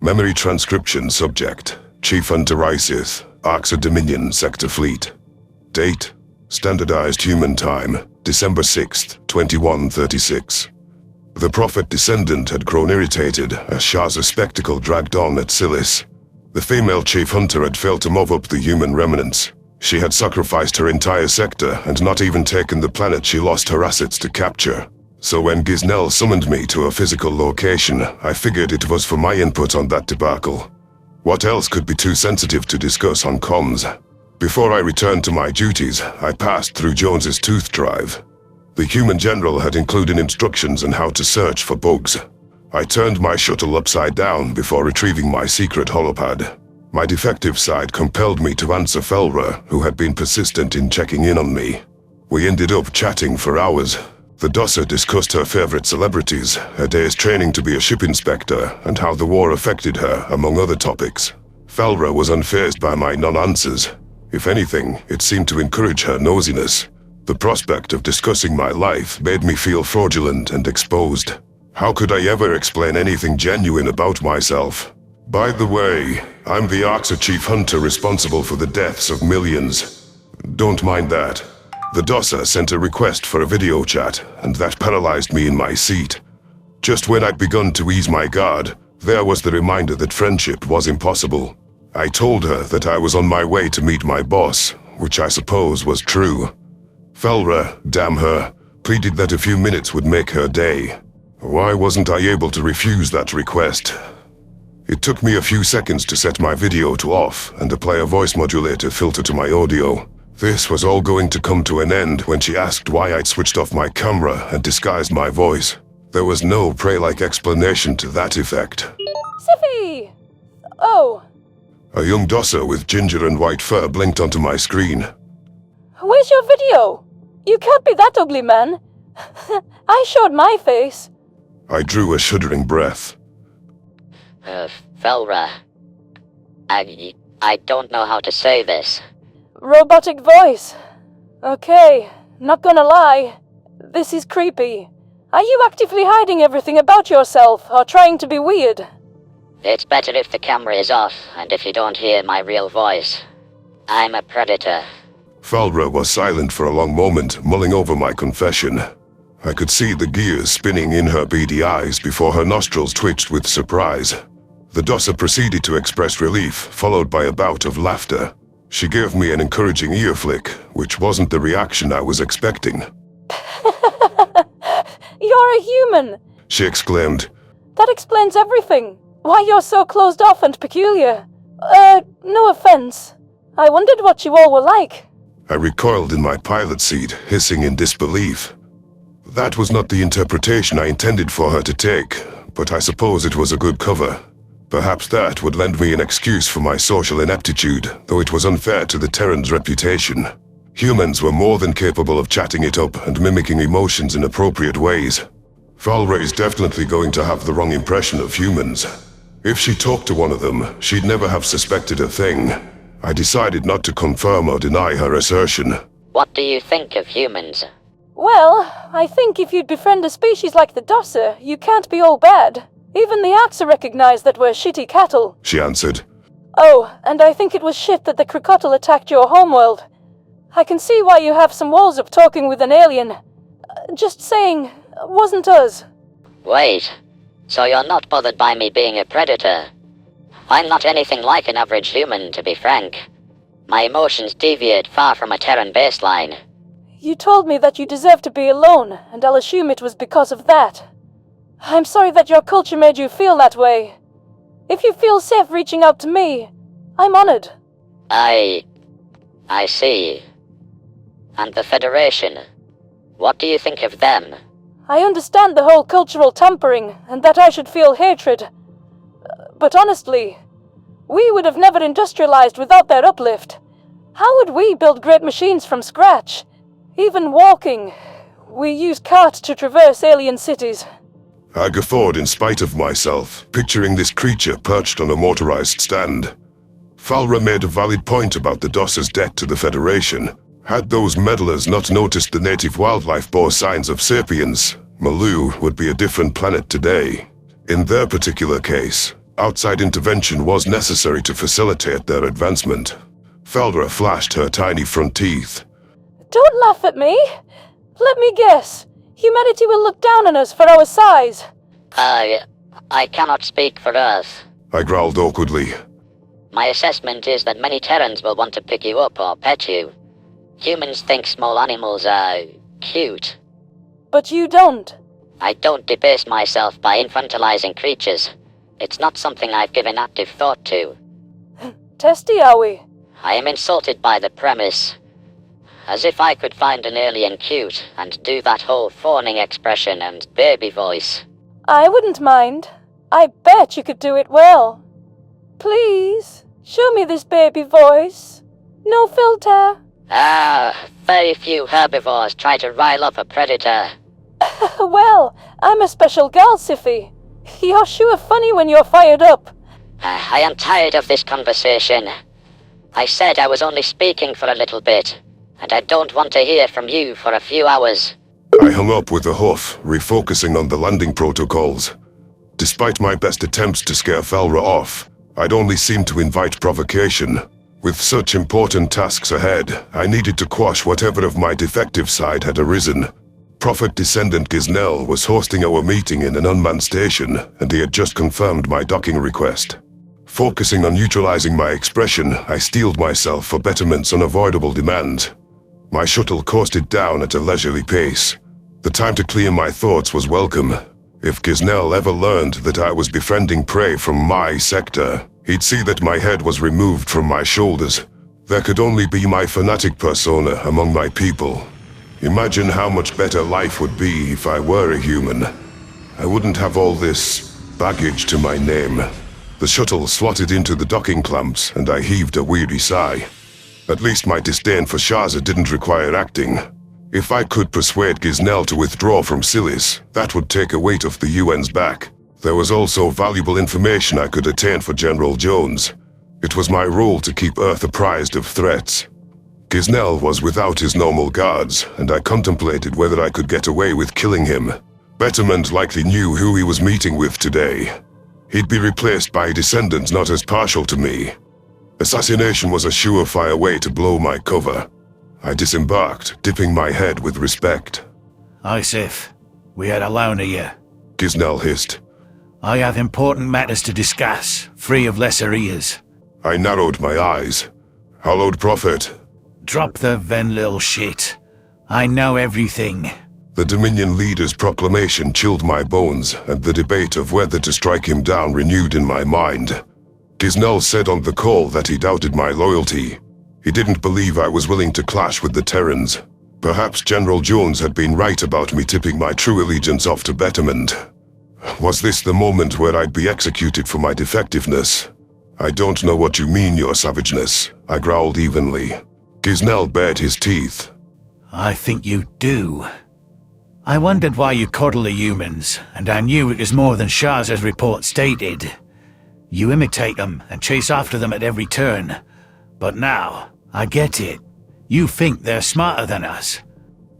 Memory transcription subject. Chief Hunter Isith, Arxa Dominion Sector Fleet. Date. Standardized human time. December 6th, 2136. The prophet descendant had grown irritated as Shah's spectacle dragged on at Silis. The female chief hunter had failed to move up the human remnants. She had sacrificed her entire sector and not even taken the planet she lost her assets to capture. So when Gizell summoned me to a physical location, I figured it was for my input on that debacle. What else could be too sensitive to discuss on comms? Before I returned to my duties, I passed through Jones's tooth drive. The human general had included instructions on how to search for bugs. I turned my shuttle upside down before retrieving my secret holopad. My defective side compelled me to answer Felra, who had been persistent in checking in on me. We ended up chatting for hours. The Dosser discussed her favorite celebrities, her day's training to be a ship inspector, and how the war affected her, among other topics. Felra was unfazed by my non-answers. If anything, it seemed to encourage her nosiness. The prospect of discussing my life made me feel fraudulent and exposed. How could I ever explain anything genuine about myself? By the way, I'm the Arxa Chief Hunter responsible for the deaths of millions. Don't mind that. The Dosser sent a request for a video chat, and that paralyzed me in my seat. Just when I'd begun to ease my guard, there was the reminder that friendship was impossible. I told her that I was on my way to meet my boss, which I suppose was true. Felra, damn her, pleaded that a few minutes would make her day. Why wasn't I able to refuse that request? It took me a few seconds to set my video to off and apply a voice modulator filter to my audio. This was all going to come to an end when she asked why I'd switched off my camera and disguised my voice. There was no prey-like explanation to that effect. Siffy! Oh. A young Dosser with ginger and white fur blinked onto my screen. Where's your video? You can't be that ugly, man. I showed my face. I drew a shuddering breath. Felra. I don't know how to say this. Robotic voice. Okay, not gonna lie. This is creepy. Are you actively hiding everything about yourself, or trying to be weird? It's better if the camera is off, and if you don't hear my real voice. I'm a predator. Felra was silent for a long moment, mulling over my confession. I could see the gears spinning in her beady eyes before her nostrils twitched with surprise. The Dosser proceeded to express relief, followed by a bout of laughter. She gave me an encouraging ear flick, which wasn't the reaction I was expecting. You're a human! She exclaimed. That explains everything. Why you're so closed off and peculiar. No offense. I wondered what you all were like. I recoiled in my pilot seat, hissing in disbelief. That was not the interpretation I intended for her to take, but I suppose it was a good cover. Perhaps that would lend me an excuse for my social ineptitude, though it was unfair to the Terran's reputation. Humans were more than capable of chatting it up and mimicking emotions in appropriate ways. Felra is definitely going to have the wrong impression of humans. If she talked to one of them, she'd never have suspected a thing. I decided not to confirm or deny her assertion. What do you think of humans? Well, I think if you'd befriend a species like the Dosser, you can't be all bad. Even the Arxa recognized that we're shitty cattle. She answered. Oh, and I think it was shit that the crocodile attacked your homeworld. I can see why you have some walls up talking with an alien. Just saying, wasn't us. Wait, so you're not bothered by me being a predator? I'm not anything like an average human, to be frank. My emotions deviate far from a Terran baseline. You told me that you deserve to be alone, and I'll assume it was because of that. I'm sorry that your culture made you feel that way. If you feel safe reaching out to me, I'm honored. I see. And the Federation? What do you think of them? I understand the whole cultural tampering, and that I should feel hatred. But honestly, we would have never industrialized without their uplift. How would we build great machines from scratch? Even walking. We use carts to traverse alien cities. I guffawed in spite of myself, picturing this creature perched on a motorized stand. Felra made a valid point about the Dosser's debt to the Federation. Had those meddlers not noticed the native wildlife bore signs of sapience, Malu would be a different planet today. In their particular case, Outside intervention was necessary to facilitate their advancement. Felra flashed her tiny front teeth. Don't laugh at me. Let me guess. Humanity will look down on us for our size. I cannot speak for Earth. I growled awkwardly. My assessment is that many Terrans will want to pick you up or pet you. Humans think small animals are cute. But you don't. I don't debase myself by infantilizing creatures. It's not something I've given active thought to. Testy, are we? I am insulted by the premise. As if I could find an alien cute and do that whole fawning expression and baby voice. I wouldn't mind. I bet you could do it well. Please, show me this baby voice. No filter. Very few herbivores try to rile up a predator. Well, I'm a special girl, Sci-Fi. You're sure funny when you're fired up. I am tired of this conversation. I said I was only speaking for a little bit, and I don't want to hear from you for a few hours. I hung up with a huff, refocusing on the landing protocols. Despite my best attempts to scare Felra off, I'd only seemed to invite provocation. With such important tasks ahead, I needed to quash whatever of my defective side had arisen. Prophet Descendant Gizell was hosting our meeting in an unmanned station, and he had just confirmed my docking request. Focusing on neutralizing my expression, I steeled myself for Betterment's unavoidable demand. My shuttle coasted down at a leisurely pace. The time to clear my thoughts was welcome. If Gizell ever learned that I was befriending prey from my sector, he'd see that my head was removed from my shoulders. There could only be my fanatic persona among my people. Imagine how much better life would be if I were a human. I wouldn't have all this baggage to my name. The shuttle slotted into the docking clamps, and I heaved a weary sigh. At least my disdain for Shaza didn't require acting. If I could persuade Gizell to withdraw from Silis, that would take a weight off the UN's back. There was also valuable information I could attain for General Jones. It was my role to keep Earth apprised of threats. Gizell was without his normal guards, and I contemplated whether I could get away with killing him. Betterment likely knew who he was meeting with today. He'd be replaced by descendants not as partial to me. Assassination was a surefire way to blow my cover. I disembarked, dipping my head with respect. Aye, Sif. We are alone here. Gizell hissed. I have important matters to discuss, free of lesser ears. I narrowed my eyes. Hallowed Prophet. Drop the Venlil shit. I know everything. The Dominion leader's proclamation chilled my bones, and the debate of whether to strike him down renewed in my mind. Gizell said on the call that he doubted my loyalty. He didn't believe I was willing to clash with the Terrans. Perhaps General Jones had been right about me tipping my true allegiance off to Betterment. Was this the moment where I'd be executed for my defectiveness? I don't know what you mean, your savageness, I growled evenly. Gizell bared his teeth. I think you do. I wondered why you coddle the humans, and I knew it was more than Shah's report stated. You imitate them and chase after them at every turn. But now, I get it. You think they're smarter than us.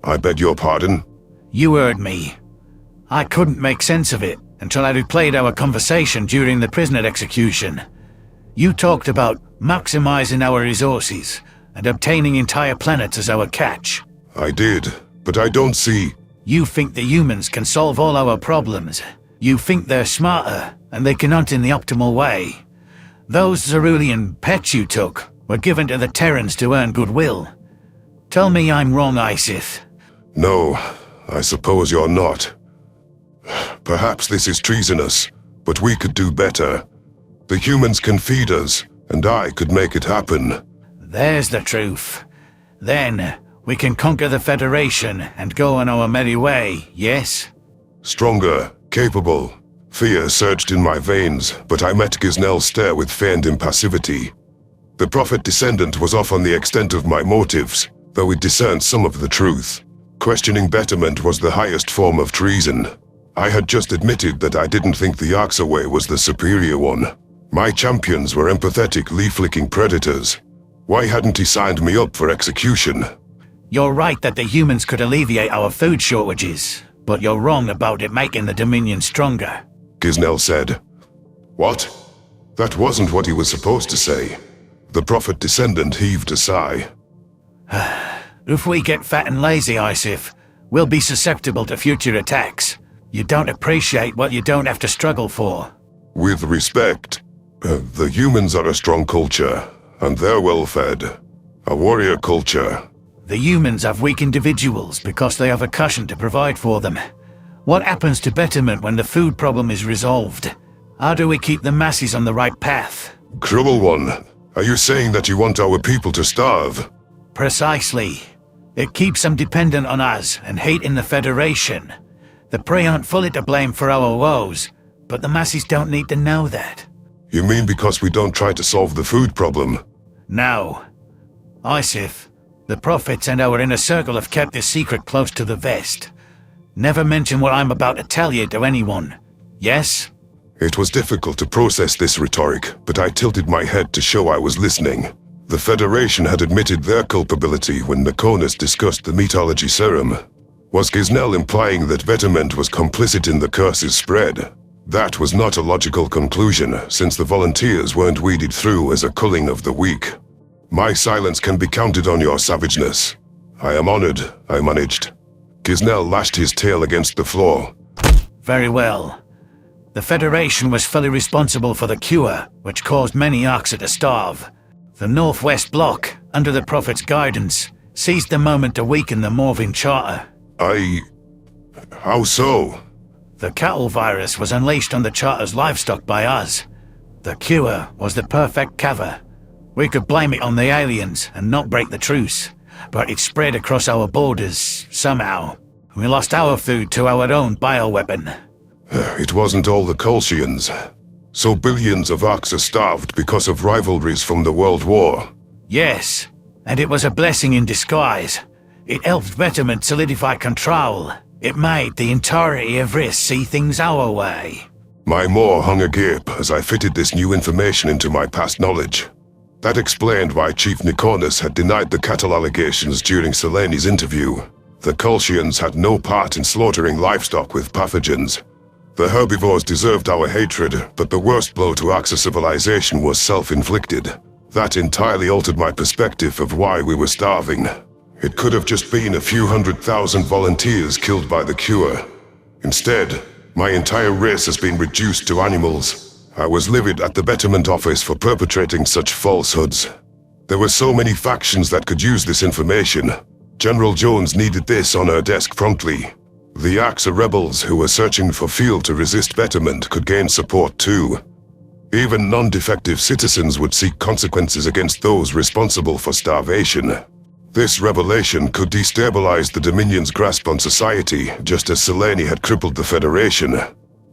I beg your pardon? You heard me. I couldn't make sense of it until I replayed our conversation during the prisoner execution. You talked about maximizing our resources and obtaining entire planets as our catch. I did, but I don't see... You think the humans can solve all our problems. You think they're smarter, and they can hunt in the optimal way. Those Cerulean pets you took were given to the Terrans to earn goodwill. Tell me I'm wrong, Isith. No, I suppose you're not. Perhaps this is treasonous, but we could do better. The humans can feed us, and I could make it happen. There's the truth. Then, we can conquer the Federation and go on our merry way, yes? Stronger, capable. Fear surged in my veins, but I met Gizell's stare with feigned impassivity. The Prophet Descendant was off on the extent of my motives, though it discerned some of the truth. Questioning Betterment was the highest form of treason. I had just admitted that I didn't think the Arxa way was the superior one. My champions were empathetic, leaf-licking predators. Why hadn't he signed me up for execution? You're right that the humans could alleviate our food shortages, but you're wrong about it making the Dominion stronger. Gizell said. What? That wasn't what he was supposed to say. The prophet descendant heaved a sigh. If we get fat and lazy, Isif, we'll be susceptible to future attacks. You don't appreciate what you don't have to struggle for. With respect, the humans are a strong culture, and they're well-fed. A warrior culture. The humans have weak individuals because they have a cushion to provide for them. What happens to betterment when the food problem is resolved? How do we keep the masses on the right path? Cruel one, are you saying that you want our people to starve? Precisely. It keeps them dependent on us and hating the Federation. The prey aren't fully to blame for our woes, but the masses don't need to know that. You mean because we don't try to solve the food problem? No. Isif, the prophets and our inner circle have kept this secret close to the vest. Never mention what I'm about to tell you to anyone. Yes? It was difficult to process this rhetoric, but I tilted my head to show I was listening. The Federation had admitted their culpability when Nikonus discussed the metology serum. Was Gizell implying that Veterment was complicit in the curse's spread? That was not a logical conclusion, since the volunteers weren't weeded through as a culling of the weak. My silence can be counted on your savageness. I am honored, I managed. Gizell lashed his tail against the floor. Very well. The Federation was fully responsible for the cure, which caused many Arxa to starve. The Northwest Bloc, under the Prophet's guidance, seized the moment to weaken the Morvin Charter. How so? The cattle virus was unleashed on the Charter's livestock by us. The cure was the perfect cover. We could blame it on the aliens and not break the truce, but it spread across our borders, somehow. We lost our food to our own bioweapon. It wasn't all the Colchians. So billions of Arxa starved because of rivalries from the World War. Yes, and it was a blessing in disguise. It helped Betterment solidify control. It made the entirety of Riss see things our way. My maw hung agape as I fitted this new information into my past knowledge. That explained why Chief Nikonus had denied the cattle allegations during Seleni's interview. The Colchians had no part in slaughtering livestock with pathogens. The herbivores deserved our hatred, but the worst blow to Arxa civilization was self-inflicted. That entirely altered my perspective of why we were starving. It could have just been a few 100,000 volunteers killed by the cure. Instead, my entire race has been reduced to animals. I was livid at the Betterment office for perpetrating such falsehoods. There were so many factions that could use this information. General Jones needed this on her desk promptly. The Arxa rebels who were searching for fuel to resist Betterment could gain support too. Even non-defective citizens would seek consequences against those responsible for starvation. This revelation could destabilize the Dominion's grasp on society, just as Selene had crippled the Federation.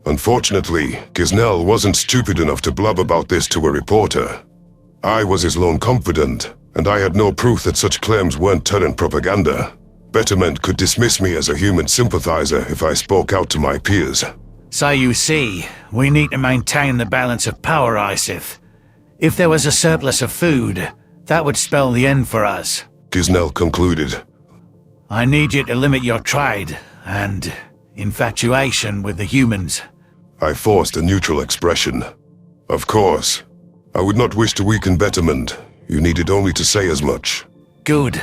Unfortunately, Gizell wasn't stupid enough to blub about this to a reporter. I was his lone confidant, and I had no proof that such claims weren't Terran propaganda. Betterment could dismiss me as a human sympathizer if I spoke out to my peers. So you see, we need to maintain the balance of power, Isif. If there was a surplus of food, that would spell the end for us. Gizell concluded. I need you to limit your trade and infatuation with the humans. I forced a neutral expression. Of course. I would not wish to weaken Betterment. You needed only to say as much. Good.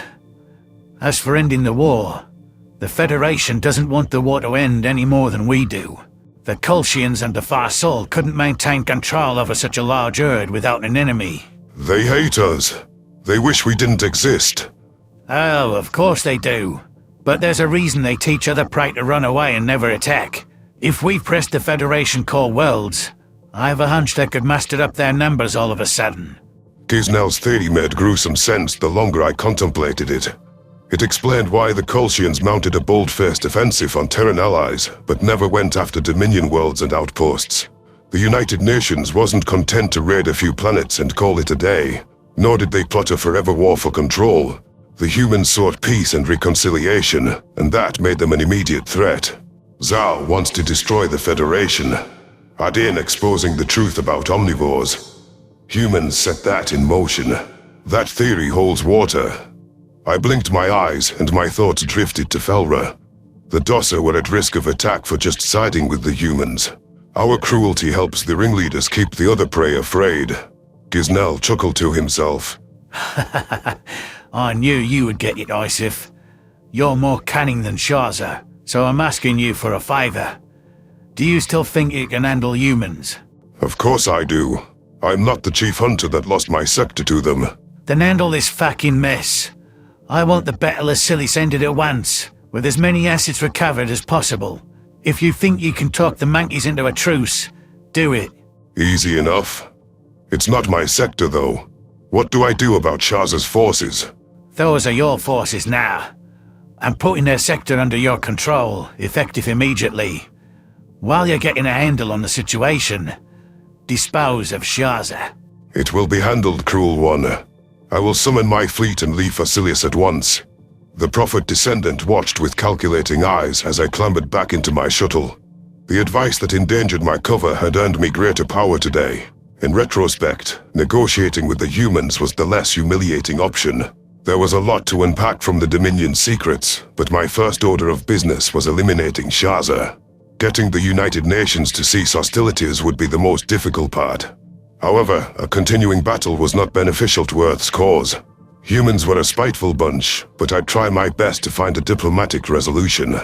As for ending the war, the Federation doesn't want the war to end any more than we do. The Colchians and the Far Sol couldn't maintain control over such a large herd without an enemy. They hate us. They wish we didn't exist. Oh, of course they do. But there's a reason they teach other prey to run away and never attack. If we pressed the Federation core worlds, I have a hunch they could muster up their numbers all of a sudden. Gizell's theory made gruesome sense the longer I contemplated it. It explained why the Colchians mounted a bold-faced offensive on Terran allies, but never went after Dominion worlds and outposts. The United Nations wasn't content to raid a few planets and call it a day, nor did they plot a forever war for control. The humans sought peace and reconciliation, and that made them an immediate threat. Zal wants to destroy the Federation. Adin exposing the truth about omnivores. Humans set that in motion. That theory holds water. I blinked my eyes, and my thoughts drifted to Felra. The Dossa were at risk of attack for just siding with the humans. Our cruelty helps the ringleaders keep the other prey afraid. Gizell chuckled to himself. I knew you would get it, Isif. You're more cunning than Shaza, so I'm asking you for a favor. Do you still think you can handle humans? Of course I do. I'm not the chief hunter that lost my sector to them. Then handle this fucking mess. I want the Battle of Silly ended at once, with as many assets recovered as possible. If you think you can talk the monkeys into a truce, do it. Easy enough. It's not my sector, though. What do I do about Shaza's forces? Those are your forces now. I'm putting their sector under your control, effective immediately. While you're getting a handle on the situation, dispose of Shaza. It will be handled, cruel one. I will summon my fleet and leave Facilius at once. The Prophet Descendant watched with calculating eyes as I clambered back into my shuttle. The advice that endangered my cover had earned me greater power today. In retrospect, negotiating with the humans was the less humiliating option. There was a lot to unpack from the Dominion's secrets, but my first order of business was eliminating Shaza. Getting the United Nations to cease hostilities would be the most difficult part. However, a continuing battle was not beneficial to Earth's cause. Humans were a spiteful bunch, but I'd try my best to find a diplomatic resolution.